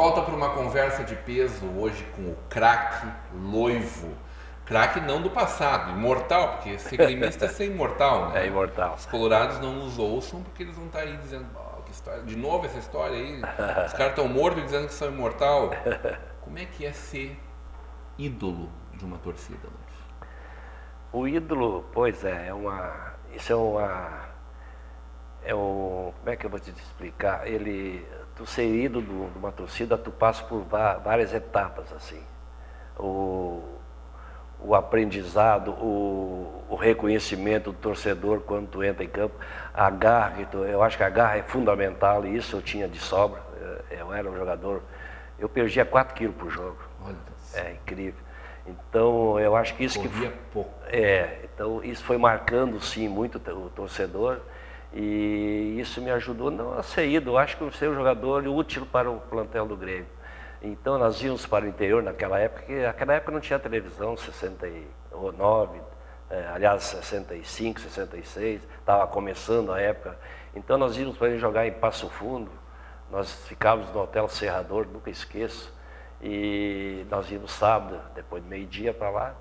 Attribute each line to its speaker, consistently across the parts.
Speaker 1: volta para uma conversa de peso hoje com o craque Loivo. Craque não do passado, imortal, porque ser gremista é ser imortal, né?
Speaker 2: É imortal.
Speaker 1: Os colorados não nos ouçam porque eles vão estar aí dizendo, que história, de novo essa história aí, os caras estão mortos dizendo que são imortal. Como é que é ser ídolo de uma torcida, Loivo?
Speaker 2: O ídolo, pois é, como é que eu vou te explicar? Tu ser ídolo de uma torcida, tu passa por várias etapas, assim. O aprendizado, o reconhecimento do torcedor quando tu entra em campo, a garra, eu acho que a garra é fundamental, e isso eu tinha de sobra. Eu era um jogador, eu perdia 4 quilos por jogo.
Speaker 1: Olha,
Speaker 2: é incrível. Então, eu acho que isso
Speaker 1: corria pouco.
Speaker 2: Então isso foi marcando, sim, muito o torcedor, e isso me ajudou não a ser ídolo, eu acho que eu ser um jogador útil para o plantel do Grêmio. Então, nós íamos para o interior naquela época, que naquela época não tinha televisão, 69, aliás, 65, 66, estava começando a época. Então, nós íamos para jogar em Passo Fundo, nós ficávamos no Hotel Serrador, nunca esqueço, e nós íamos sábado, depois de meio-dia para lá.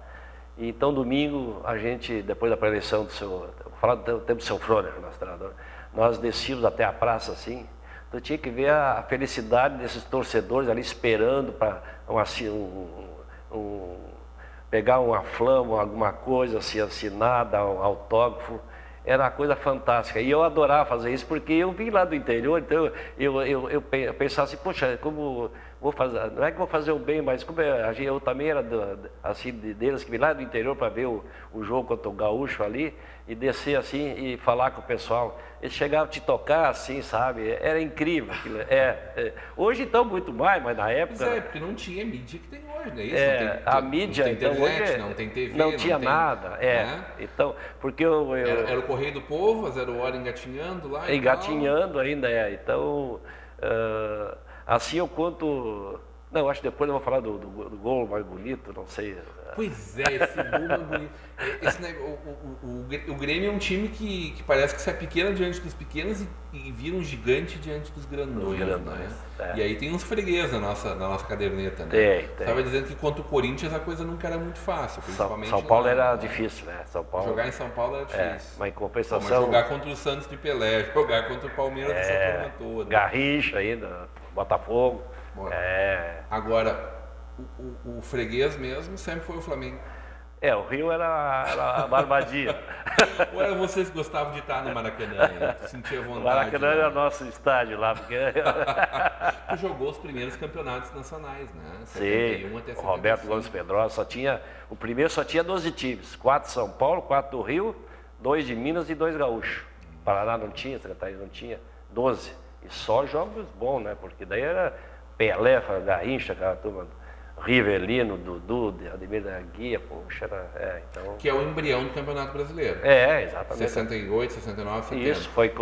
Speaker 2: E então, domingo, a gente, depois da preleção vou falar do tempo do seu Froner, nosso treinador, nós descíamos até a praça assim. Tu tinha que ver a felicidade desses torcedores ali esperando para pegar uma flama, alguma coisa assim, assinada, um autógrafo. Era uma coisa fantástica. E eu adorava fazer isso, porque eu vim lá do interior, então eu pensava assim, poxa, como vou fazer, não é que vou fazer o bem, mas como eu também era assim, deles que vim lá do interior para ver o jogo contra o Gaúcho ali, e descer assim e falar com o pessoal. Eles chegavam a te tocar assim, sabe? Era incrível. Hoje então muito mais, mas na época...
Speaker 1: Pois porque não tinha mídia que tem hoje, né? Isso,
Speaker 2: a mídia,
Speaker 1: não tem
Speaker 2: então,
Speaker 1: internet,
Speaker 2: hoje
Speaker 1: não tem TV,
Speaker 2: não tinha nada.
Speaker 1: Né?
Speaker 2: Então, porque
Speaker 1: era o Correio do Povo, a 0 hora engatinhando lá.
Speaker 2: Engatinhando ainda, Então, assim eu conto... Não, acho que depois eu vou falar do gol mais bonito, não sei.
Speaker 1: Pois é, esse gol mais bonito. O Grêmio é um time que parece que sai pequeno diante dos pequenos e vira um gigante diante dos grandões. Né? E aí tem uns freguês na nossa caderneta, né?
Speaker 2: Tem.
Speaker 1: Estava dizendo que contra o Corinthians a coisa nunca era muito fácil, principalmente
Speaker 2: São Paulo era difícil, né? São Paulo...
Speaker 1: Jogar em São Paulo era difícil.
Speaker 2: Mas em compensação...
Speaker 1: Mas jogar contra o Santos de Pelé, jogar contra o Palmeiras essa turma toda.
Speaker 2: Garrincha ainda, Botafogo.
Speaker 1: Agora, o freguês mesmo sempre foi o Flamengo.
Speaker 2: O Rio era a barbadia.
Speaker 1: Ou era vocês que gostavam de estar no Maracanã, sentia vontade?
Speaker 2: O Maracanã era nosso estádio lá, porque...
Speaker 1: Tu jogou os primeiros campeonatos nacionais, né?
Speaker 2: 71 até 75. O Roberto Gomes Pedrosa o primeiro só tinha 12 times, 4 de São Paulo, 4 do Rio, 2 de Minas e 2 gaúchos. Paraná não tinha, Santa Catarina não tinha, 12. E só jogos bons, né? Porque daí era Pelé, Garrincha, aquela turma, Rivelino, Dudu, Ademir da Guia, poxa, então...
Speaker 1: Que é o embrião do Campeonato Brasileiro.
Speaker 2: Exatamente.
Speaker 1: 68, 69, 70.
Speaker 2: Isso, foi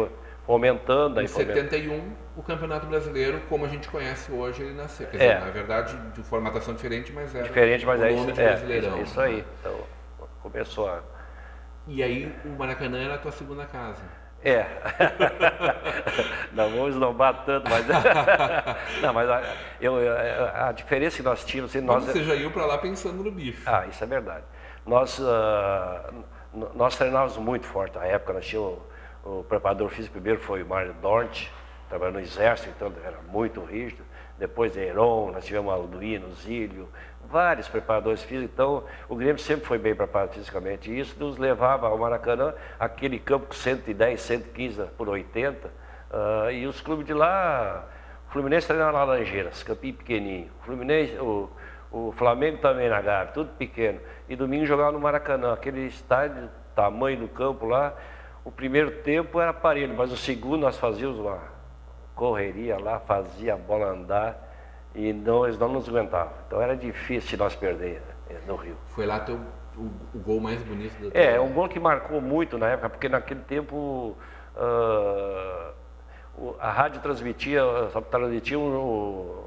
Speaker 2: fomentando.
Speaker 1: Em 71, o Campeonato Brasileiro, como a gente conhece hoje, ele nasceu. Quer dizer, na verdade, de formatação diferente, mas era
Speaker 2: o
Speaker 1: nome de Brasileirão.
Speaker 2: Isso aí. Então, começou a...
Speaker 1: E aí, o Maracanã era a tua segunda casa.
Speaker 2: Não vamos esnobar tanto, mas... Não, mas a diferença que nós tínhamos...
Speaker 1: Você já ia para lá pensando no bicho.
Speaker 2: Isso é verdade. Nós treinávamos muito forte. Na época, nós tínhamos o preparador físico, primeiro foi o Mário Dort, trabalhando no Exército, então era muito rígido. Depois Heron, nós tivemos Alduino, Zílio, vários preparadores físicos. Então, o Grêmio sempre foi bem preparado fisicamente. E isso nos levava ao Maracanã, aquele campo com 110, 115 por 80. E os clubes de lá, o Fluminense treinava na Laranjeiras, campinho pequenininho. O Flamengo também na Gávea, tudo pequeno. E domingo jogava no Maracanã, aquele estádio, tamanho do campo lá. O primeiro tempo era parelho, mas o segundo nós fazíamos uma correria lá, fazia a bola andar e eles não nos aguentavam. Então era difícil nós perder no Rio.
Speaker 1: Foi lá o gol mais bonito da tua...
Speaker 2: um gol que marcou muito na época, porque naquele tempo a rádio transmitia,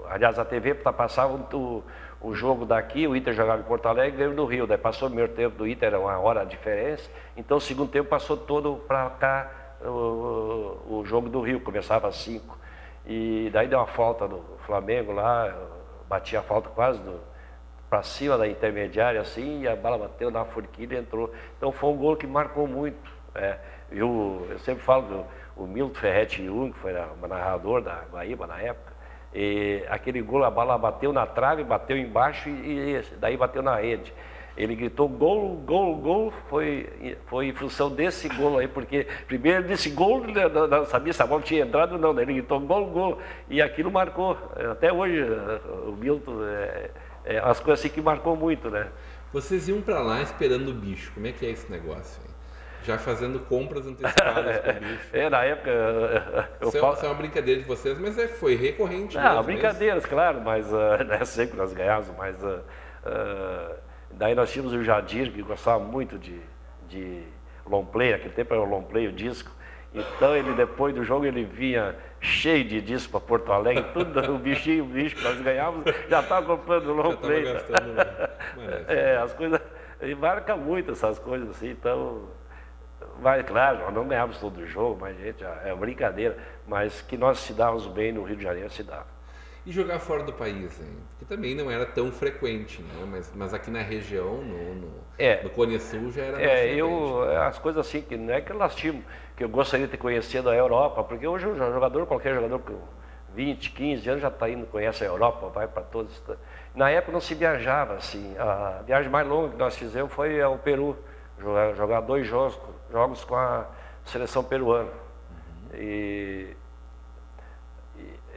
Speaker 2: aliás, a TV passava o jogo daqui, o Inter jogava em Porto Alegre e veio do Rio. Daí passou o primeiro tempo do Inter, era 1 hora a diferença. Então o segundo tempo passou todo para cá, o jogo do Rio, começava às 5. E daí deu uma falta no Flamengo lá, bati a falta quase para cima da intermediária assim, e a bola bateu na forquilha e entrou. Então foi um gol que marcou muito. Eu sempre falo do o Milton Ferretti Jung, que foi o narrador da Guaíba na época, e aquele gol, a bola bateu na trave, bateu embaixo e daí bateu na rede. Ele gritou gol, gol, gol, foi em função desse gol aí, porque primeiro ele disse gol, não sabia se a bola tinha entrado ou não, ele gritou gol, gol, e aquilo marcou. Até hoje o Milton, as coisas assim que marcou muito, né?
Speaker 1: Vocês iam para lá esperando o bicho, como é que é esse negócio aí? Já fazendo compras antecipadas com o bicho.
Speaker 2: Na época...
Speaker 1: Isso é uma brincadeira de vocês, mas foi recorrente.
Speaker 2: Não, brincadeiras, claro, mas não é sempre nós ganhávamos, mas... daí nós tínhamos o Jadir, que gostava muito de long play, naquele tempo era o long play, o disco. Então ele, depois do jogo, ele vinha cheio de disco para Porto Alegre, tudo, o bicho que nós ganhávamos, já estava comprando o long play.
Speaker 1: Gastando,
Speaker 2: as coisas... E marca muito essas coisas assim, então... Mas, claro, nós não ganhávamos todo o jogo, mas, gente, é brincadeira. Mas que nós se dávamos bem no Rio de Janeiro, se dava.
Speaker 1: E jogar fora do país, hein? Porque também não era tão frequente, né? Mas aqui na região, no Cone Sul, já era mais frequente.
Speaker 2: As coisas assim, que não é que eu lastimo, que eu gostaria de ter conhecido a Europa, porque hoje um jogador, qualquer jogador com 20, 15 anos já está indo, conhece a Europa, vai para todos. Na época não se viajava assim. A viagem mais longa que nós fizemos foi ao Peru, jogar 2 jogos com a seleção peruana. E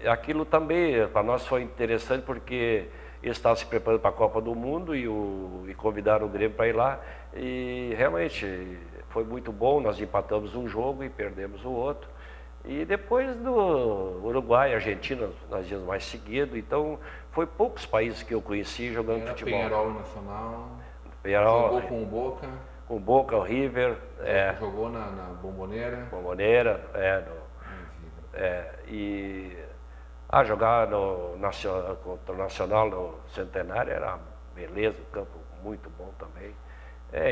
Speaker 2: aquilo também para nós foi interessante porque eles estavam se preparando para a Copa do Mundo e convidaram o Grêmio para ir lá. E realmente foi muito bom, nós empatamos um jogo e perdemos o outro. E depois do Uruguai, Argentina, nós íamos mais seguido. Então foi poucos países que eu conheci jogando futebol.
Speaker 1: Penharol Nacional,
Speaker 2: Jogou
Speaker 1: com o Boca.
Speaker 2: Com o Boca, o River.
Speaker 1: Jogou na Bombonera.
Speaker 2: Jogar contra o Nacional no Centenário era beleza, um campo muito bom também.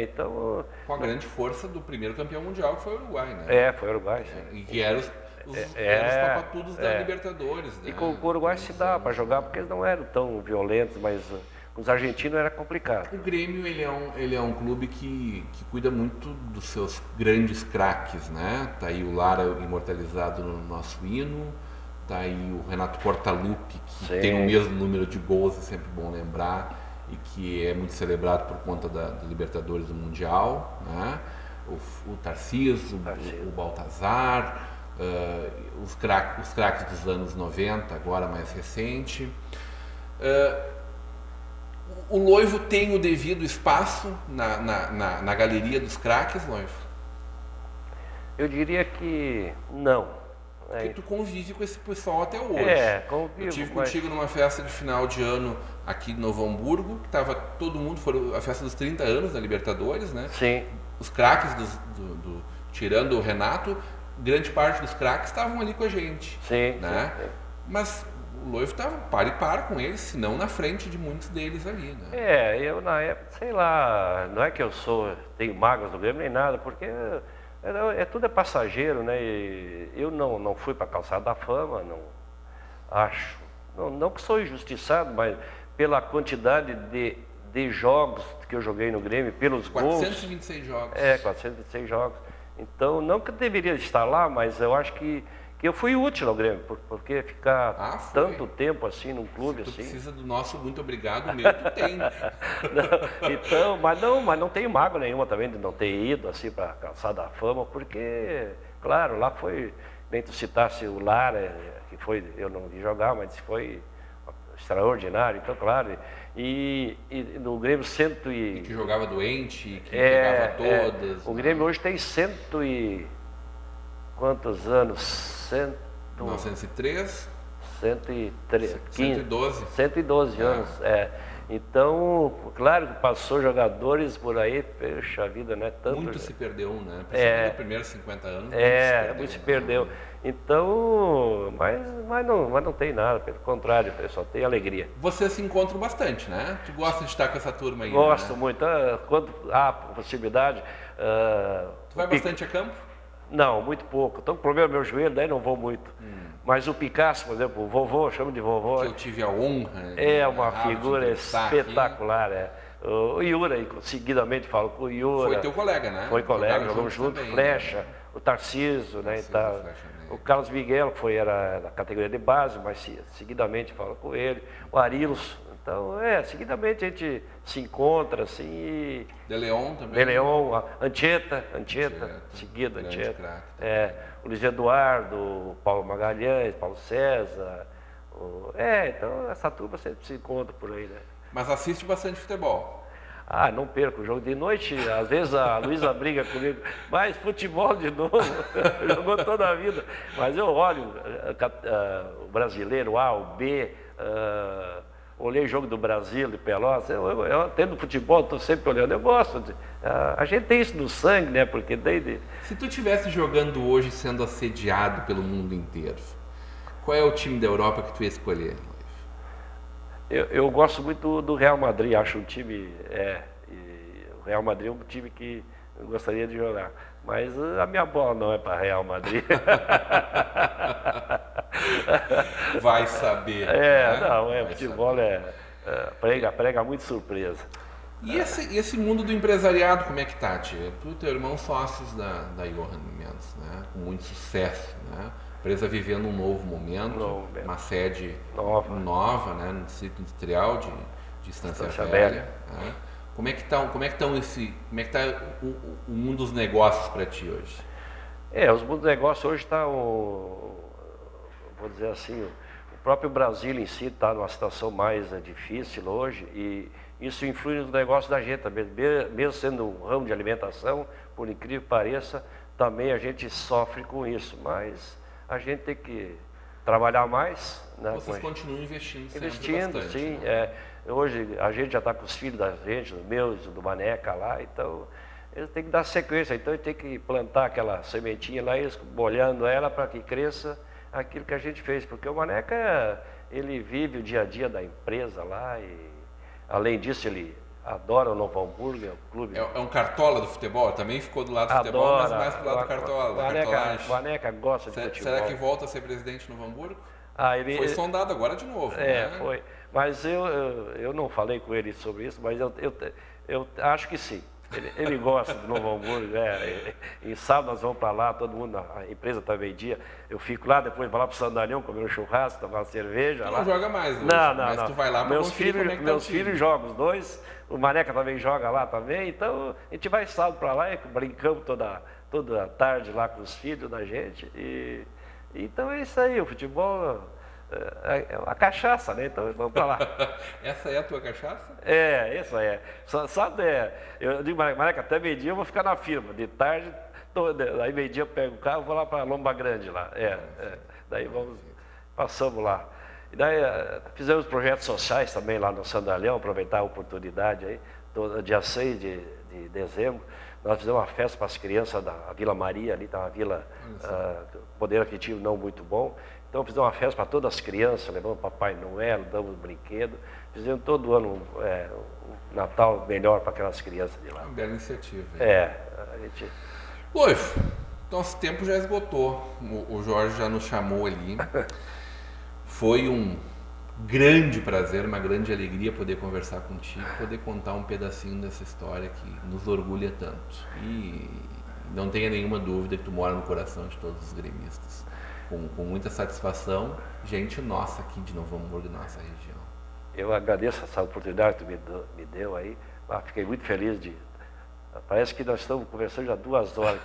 Speaker 2: Então...
Speaker 1: Com a grande força do primeiro campeão mundial, que foi o Uruguai, né?
Speaker 2: Foi o Uruguai, sim.
Speaker 1: E que eram os papatudos da Libertadores, né?
Speaker 2: E com o Uruguai se dá para jogar, porque eles não eram tão violentos, mas... Os argentinos era complicado.
Speaker 1: O Grêmio ele é um clube que cuida muito dos seus grandes craques, né? Tá aí o Lara imortalizado no nosso hino, tá aí o Renato Portaluppi, que tem o mesmo número de gols, é sempre bom lembrar, e que é muito celebrado por conta da Libertadores do Mundial, né? O Tarcísio, o Baltazar, os craques dos anos 90, agora mais recente. O Loivo tem o devido espaço na galeria dos craques, Loivo?
Speaker 2: Eu diria que não.
Speaker 1: Porque tu convive com esse pessoal até hoje.
Speaker 2: Convivo.
Speaker 1: Eu estive contigo numa festa de final de ano aqui em Novo Hamburgo, que estava todo mundo, foi a festa dos 30 anos da Libertadores, né?
Speaker 2: Sim.
Speaker 1: Os craques, tirando o Renato, grande parte dos craques estavam ali com a gente.
Speaker 2: Sim.
Speaker 1: Né? Sim. Mas... O Loivo estava par e par com eles, se não na frente de muitos deles ali, né?
Speaker 2: Eu na época, sei lá, não é que eu tenho mágoas do Grêmio nem nada, porque tudo é passageiro, né? E eu não fui para a Calçada da Fama, não acho. Não que sou injustiçado, mas pela quantidade de jogos que eu joguei no Grêmio, pelos
Speaker 1: 426
Speaker 2: gols.
Speaker 1: 426 jogos.
Speaker 2: 426 jogos. Então, não que eu deveria estar lá, mas eu acho que eu fui útil ao Grêmio, porque ficar tanto tempo assim num clube
Speaker 1: assim.
Speaker 2: Tu
Speaker 1: precisa do nosso muito obrigado, o meu tu tem.
Speaker 2: Então, mas não tenho mágoa nenhuma também de não ter ido assim para a Calçada da Fama, porque, claro, lá foi, nem tu citasse o Lara, que foi, eu não vi jogar, mas foi extraordinário, então, claro. E no Grêmio
Speaker 1: E que jogava doente, que jogava todas.
Speaker 2: O Grêmio hoje tem quantos anos?
Speaker 1: 1903?
Speaker 2: 112 anos. Então, claro que passou jogadores por aí, puxa vida, né?
Speaker 1: Muito se perdeu, né? Principalmente nos primeiros 50 anos.
Speaker 2: Muito se perdeu. Então, mas não tem nada, pelo contrário, só tem alegria.
Speaker 1: Vocês se encontram bastante, né? Tu gosta de estar com essa turma aí?
Speaker 2: Gosto
Speaker 1: né?
Speaker 2: muito. Quando há possibilidade.
Speaker 1: Tu vai bastante a campo?
Speaker 2: Não, muito pouco. Estou com problema no meu joelho, daí não vou muito. Mas o Picasso, por exemplo, o vovô, chamo de vovô.
Speaker 1: Que eu tive a honra.
Speaker 2: É uma figura espetacular, O Iura, seguidamente falo com o Iura.
Speaker 1: Foi teu colega, né?
Speaker 2: Foi colega, jogamos junto, também, Flecha, né? O Tarcísio, né? E tal. O Carlos Miguel era da categoria de base, mas seguidamente falo com ele. O Arilos. Então, seguidamente a gente se encontra, assim, e...
Speaker 1: De Leon também.
Speaker 2: De Leon, Anchieta, seguida, Anchieta. O Luiz Eduardo, o Paulo Magalhães, Paulo César. Então essa turma sempre se encontra por aí, né?
Speaker 1: Mas assiste bastante futebol.
Speaker 2: Não perco o jogo de noite, às vezes a Luísa briga comigo, mas futebol de novo, jogou toda a vida. Mas eu olho o brasileiro, o A, o B, olhei jogo do Brasil, de Pelotas, eu tendo futebol, estou sempre olhando, eu gosto. A gente tem isso no sangue, né? Porque desde...
Speaker 1: Se tu estivesse jogando hoje sendo assediado pelo mundo inteiro, qual é o time da Europa que tu ia escolher?
Speaker 2: Eu gosto muito do Real Madrid, acho um time... o Real Madrid é um time que eu gostaria de jogar. Mas a minha bola não é para Real Madrid.
Speaker 1: Vai saber.
Speaker 2: Futebol prega muito surpresa.
Speaker 1: E esse mundo do empresariado, como é que tá, tia? Tu e teu irmão sócios da Johan Mendes, né? Com muito sucesso, né? Empresa vivendo um novo momento, uma sede nova, né? No Distrito Industrial de Estância Velha. Né? Como é que tá o mundo dos negócios para ti hoje?
Speaker 2: Os mundos dos negócios hoje está, vou dizer assim, o próprio Brasil em si está numa situação mais difícil hoje e isso influi nos negócios da gente também, mesmo sendo um ramo de alimentação, por incrível que pareça, também a gente sofre com isso, mas a gente tem que trabalhar mais. Né?
Speaker 1: Vocês continuam investindo sempre bastante,
Speaker 2: sim.
Speaker 1: Né?
Speaker 2: Hoje a gente já está com os filhos da gente, os meus, do Maneca lá, então eles têm que dar sequência, então tem que plantar aquela sementinha lá, eles molhando ela para que cresça aquilo que a gente fez, porque o Maneca, ele vive o dia a dia da empresa lá e além disso ele adora o Novo Hamburgo, é um clube.
Speaker 1: É um cartola do futebol, também ficou do lado do futebol, mas mais do lado do cartola.
Speaker 2: O Maneca gosta de futebol.
Speaker 1: Será que volta a ser presidente do Novo Hamburgo? Foi sondado agora de novo.
Speaker 2: Foi. Mas eu não falei com ele sobre isso, mas eu acho que sim. Ele gosta do Novo Hamburgo. Em sábado nós vamos para lá, todo mundo, a empresa está meio-dia. Eu fico lá, depois vou lá para o Sandalhão, comer um churrasco, tomar uma cerveja.
Speaker 1: Tu não joga mais hoje,
Speaker 2: mas tu vai lá para conferir como é que meus filhos jogam, os dois. O Maneca também joga lá também. Então a gente vai sábado para lá, brincamos toda tarde lá com os filhos da gente. Então é isso aí, o futebol... a cachaça, né? Então vamos para lá.
Speaker 1: Essa é a tua cachaça?
Speaker 2: Essa é. Eu digo, Maneca, até meio-dia eu vou ficar na firma. De tarde, aí meio-dia eu pego o carro e vou lá para Lomba Grande lá. Daí passamos lá. E daí fizemos projetos sociais também lá no Sandalhão, aproveitar a oportunidade aí. Dia 6 de dezembro, nós fizemos uma festa para as crianças da Vila Maria, ali está uma vila, poder aquisitivo não muito bom. Então fizemos uma festa para todas as crianças, levamos Papai Noel, damos brinquedo, fizemos todo ano um Natal melhor para aquelas crianças de lá.
Speaker 1: Uma bela iniciativa.
Speaker 2: Loifo,
Speaker 1: nosso tempo já esgotou, o Jorge já nos chamou ali. Foi um grande prazer, uma grande alegria poder conversar contigo, poder contar um pedacinho dessa história que nos orgulha tanto. E não tenha nenhuma dúvida que tu mora no coração de todos os gremistas. Com muita satisfação, gente nossa aqui de Novo Hamburgo, nossa região.
Speaker 2: Eu agradeço essa oportunidade que tu me deu aí. Fiquei muito feliz Parece que nós estamos conversando já 2 horas,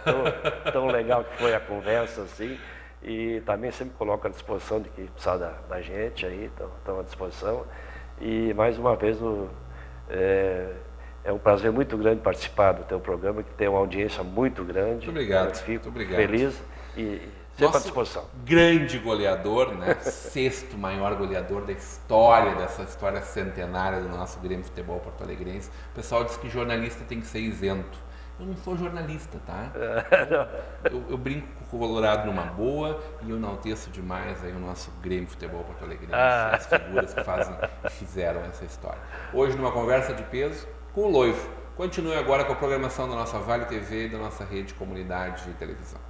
Speaker 2: tão legal que foi a conversa assim. E também sempre coloco à disposição de que precisar da gente aí, estão à disposição. E mais uma vez é um prazer muito grande participar do teu programa, que tem uma audiência muito grande.
Speaker 1: Muito obrigado.
Speaker 2: Eu fico
Speaker 1: muito obrigado.
Speaker 2: Feliz e sempre à disposição.
Speaker 1: Grande goleador, né? 6º maior goleador da história, dessa história centenária do nosso Grêmio Futebol Porto Alegrense. O pessoal diz que jornalista tem que ser isento. Eu não sou jornalista, tá? Eu brinco com o Colorado numa boa e eu enalteço demais aí o nosso Grêmio Futebol Porto Alegrense, as figuras que fizeram essa história. Hoje, numa conversa de peso com o Loifo. Continue agora com a programação da nossa Vale TV e da nossa rede de comunidade de televisão.